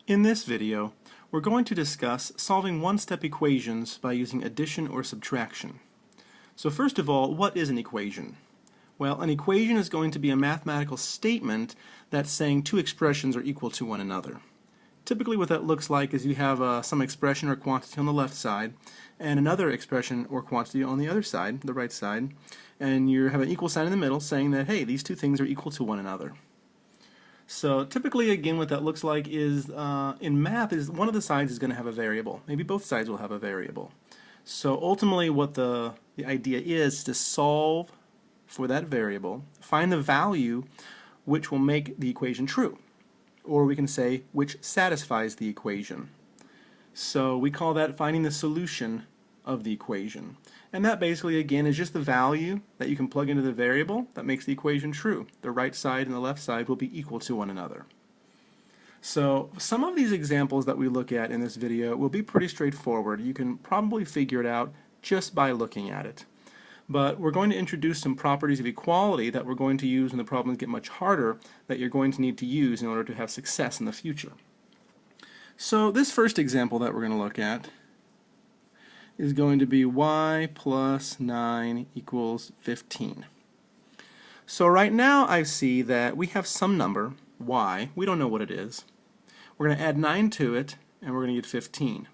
In this video, we're going to discuss solving one-step equations by using addition or subtraction. So first of all, what is an equation? Well, an equation is going to be a mathematical statement that's saying two expressions are equal to one another. Typically what that looks like is you have some expression or quantity on the left side and another expression or quantity on the other side, the right side, and you have an equal sign in the middle saying that, hey, these two things are equal to one another. So typically, again, what that looks like is, in math, is one of the sides is going to have a variable. Maybe both sides will have a variable. So ultimately what the idea is to solve for that variable, find the value which will make the equation true. Or we can say which satisfies the equation. So we call that finding the solution of the equation. And that basically, again, is just the value that you can plug into the variable that makes the equation true. The right side and the left side will be equal to one another. So some of these examples that we look at in this video will be pretty straightforward. You can probably figure it out just by looking at it. But we're going to introduce some properties of equality that we're going to use when the problems get much harder that you're going to need to use in order to have success in the future. So this first example that we're going to look at is going to be y plus 9 equals 15. So right now I see that we have some number, y, we don't know what it is. We're going to add 9 to it and we're going to get 15.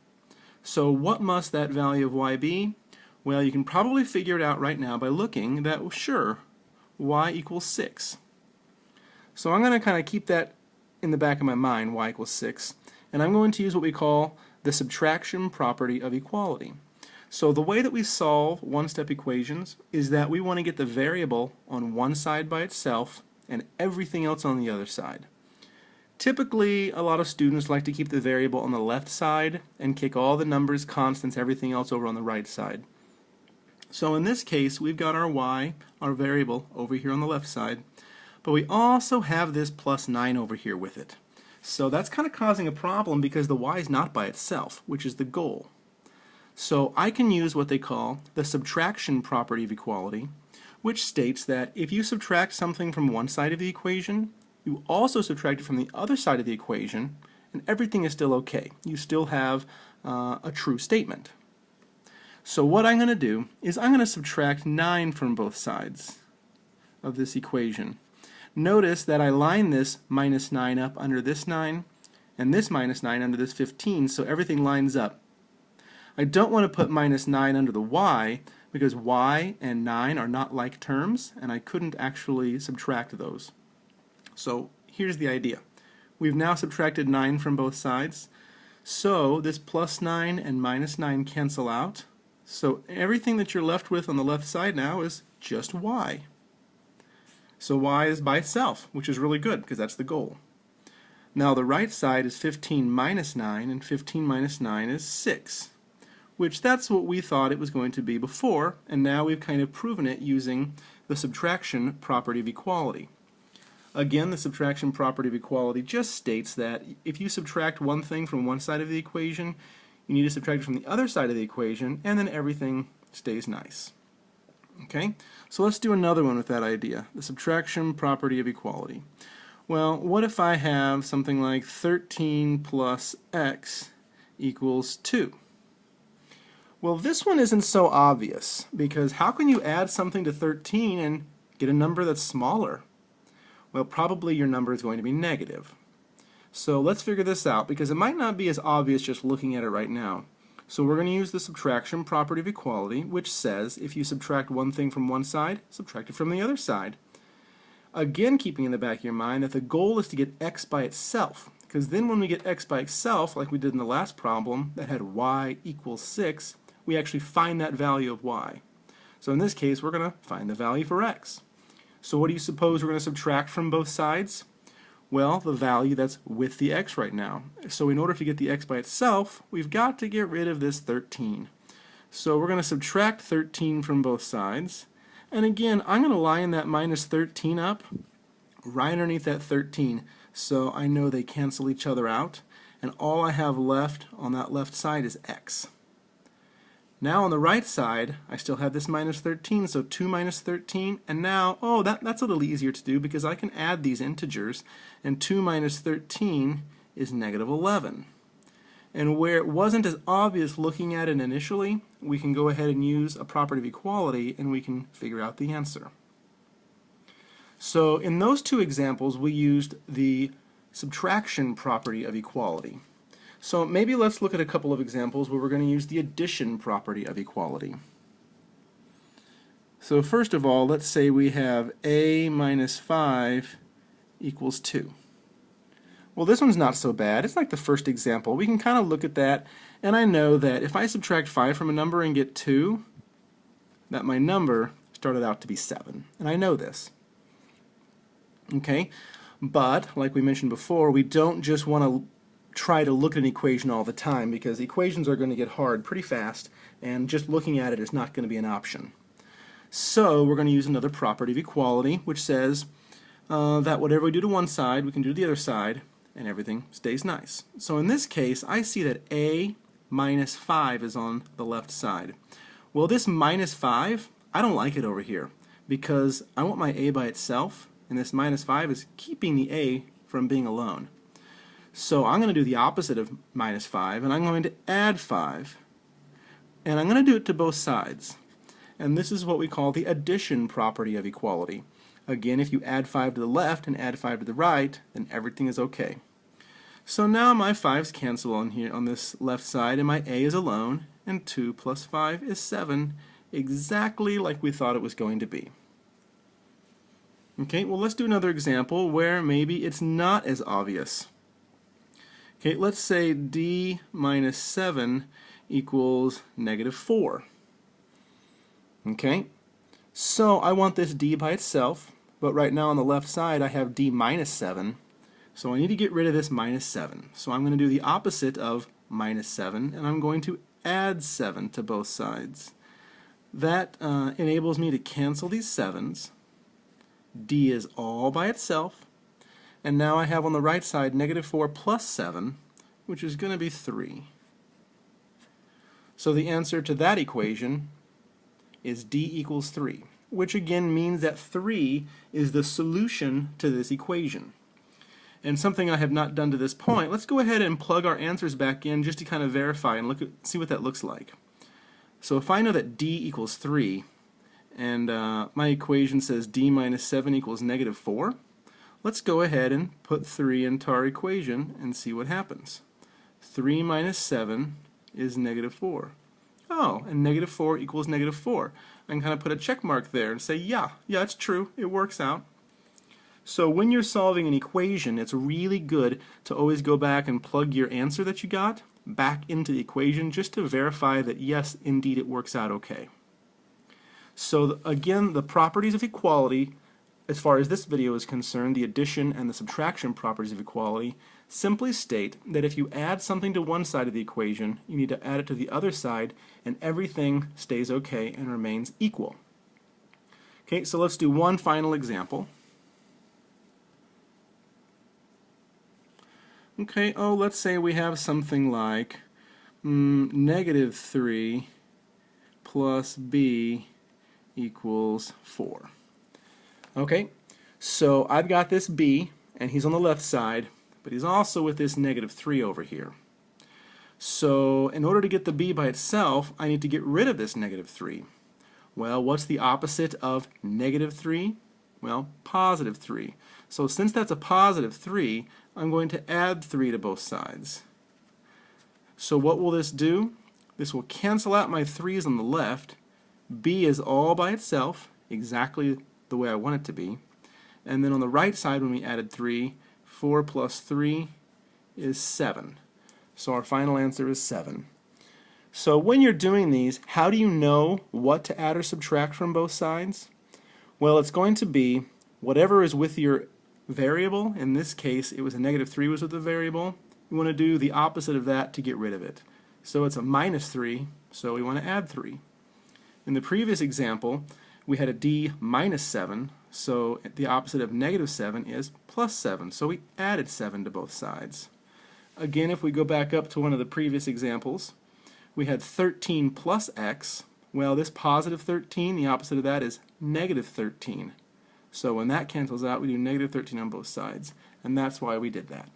So what must that value of y be? Well, you can probably figure it out right now by looking that, well, sure, y equals 6. So I'm going to kind of keep that in the back of my mind, y equals 6, and I'm going to use what we call the subtraction property of equality. So the way that we solve one-step equations is that we want to get the variable on one side by itself and everything else on the other side. Typically, a lot of students like to keep the variable on the left side and kick all the numbers, constants, everything else over on the right side. So in this case, we've got our y, our variable, over here on the left side, but we also have this plus 9 over here with it. So that's kind of causing a problem because the y is not by itself, which is the goal. So I can use what they call the subtraction property of equality, which states that if you subtract something from one side of the equation, you also subtract it from the other side of the equation, and everything is still okay. You still have a true statement. So what I'm going to do is I'm going to subtract 9 from both sides of this equation. Notice that I line this minus 9 up under this 9, and this minus 9 under this 15, so everything lines up. I don't want to put minus 9 under the y because y and 9 are not like terms and I couldn't actually subtract those. So here's the idea. We've now subtracted 9 from both sides, so this plus 9 and minus 9 cancel out. So everything that you're left with on the left side now is just y. So y is by itself, which is really good because that's the goal. Now the right side is 15 minus 9, and 15 minus 9 is 6. Which that's what we thought it was going to be before, and now we've kind of proven it using the subtraction property of equality. Again, the subtraction property of equality just states that if you subtract one thing from one side of the equation, you need to subtract it from the other side of the equation, and then everything stays nice. Okay, so let's do another one with that idea, the subtraction property of equality. Well, what if I have something like 13 plus x equals 2? Well, this one isn't so obvious, because how can you add something to 13 and get a number that's smaller? Well, probably your number is going to be negative. So let's figure this out, because it might not be as obvious just looking at it right now. So we're going to use the subtraction property of equality, which says if you subtract one thing from one side, subtract it from the other side. Again, keeping in the back of your mind that the goal is to get x by itself, because then when we get x by itself, like we did in the last problem that had y equals 6, we actually find that value of y. So in this case, we're going to find the value for x. So what do you suppose we're going to subtract from both sides? Well, the value that's with the x right now. So in order to get the x by itself, we've got to get rid of this 13. So we're going to subtract 13 from both sides. And again, I'm going to line that minus 13 up right underneath that 13, so I know they cancel each other out. And all I have left on that left side is x. Now on the right side, I still have this minus 13, so 2 minus 13, and now, that's a little easier to do because I can add these integers, and 2 minus 13 is negative 11. And where it wasn't as obvious looking at it initially, we can go ahead and use a property of equality and we can figure out the answer. So in those two examples, we used the subtraction property of equality. So maybe let's look at a couple of examples where we're going to use the addition property of equality. So first of all, let's say we have a minus 5 equals 2. Well, this one's not so bad. It's like the first example. We can kind of look at that, and I know that if I subtract 5 from a number and get 2, that my number started out to be 7. And I know this. Okay? But, like we mentioned before, we don't just want to try to look at an equation all the time, because equations are going to get hard pretty fast, and just looking at it is not going to be an option. So we're going to use another property of equality, which says that whatever we do to one side, we can do to the other side, and everything stays nice. So in this case, I see that a minus 5 is on the left side. Well, this minus 5, I don't like it over here, because I want my a by itself, and this minus 5 is keeping the a from being alone. So I'm going to do the opposite of minus 5, and I'm going to add 5. And I'm going to do it to both sides. And this is what we call the addition property of equality. Again, if you add 5 to the left and add 5 to the right, then everything is okay. So now my 5's cancel on here on this left side, and my a is alone, and 2 plus 5 is 7, exactly like we thought it was going to be. Okay, well, let's do another example where maybe it's not as obvious. Okay, let's say d minus 7 equals negative 4. Okay, so I want this d by itself, but right now on the left side I have d minus 7, so I need to get rid of this minus 7. So I'm going to do the opposite of minus 7, and I'm going to add 7 to both sides. That enables me to cancel these 7's. d is all by itself, and now I have on the right side negative 4 plus 7, which is going to be 3. So the answer to that equation is d equals 3, which again means that 3 is the solution to this equation. And something I have not done to this point, let's go ahead and plug our answers back in just to kind of verify and see what that looks like. So if I know that d equals 3, and my equation says d minus 7 equals negative 4, let's go ahead and put 3 into our equation and see what happens. 3 minus 7 is negative 4. Oh, and negative 4 equals negative 4. I can kind of put a check mark there and say, yeah, it's true, it works out. So when you're solving an equation, it's really good to always go back and plug your answer that you got back into the equation just to verify that, yes, indeed it works out okay. So again, the properties of equality, as far as this video is concerned, the addition and the subtraction properties of equality, simply state that if you add something to one side of the equation, you need to add it to the other side, and everything stays okay and remains equal. Okay, so let's do one final example. Okay, let's say we have something like negative 3 plus b equals 4. Okay, so I've got this b, and he's on the left side, but he's also with this negative 3 over here. So in order to get the b by itself, I need to get rid of this negative 3. Well, what's the opposite of negative 3? Well, positive 3. So since that's a positive 3, I'm going to add 3 to both sides. So what will this do? This will cancel out my 3's on the left. b is all by itself, exactly the way I want it to be. And then on the right side, when we added 3, 4 plus 3 is 7. So our final answer is 7. So when you're doing these, how do you know what to add or subtract from both sides? Well, it's going to be whatever is with your variable. In this case, it was a negative 3 was with the variable. We want to do the opposite of that to get rid of it. So it's a minus 3, so we want to add 3. In the previous example, we had a d minus 7, so the opposite of negative 7 is plus 7, so we added 7 to both sides. Again, if we go back up to one of the previous examples, we had 13 plus x. Well, this positive 13, the opposite of that is negative 13. So when that cancels out, we do negative 13 on both sides, and that's why we did that.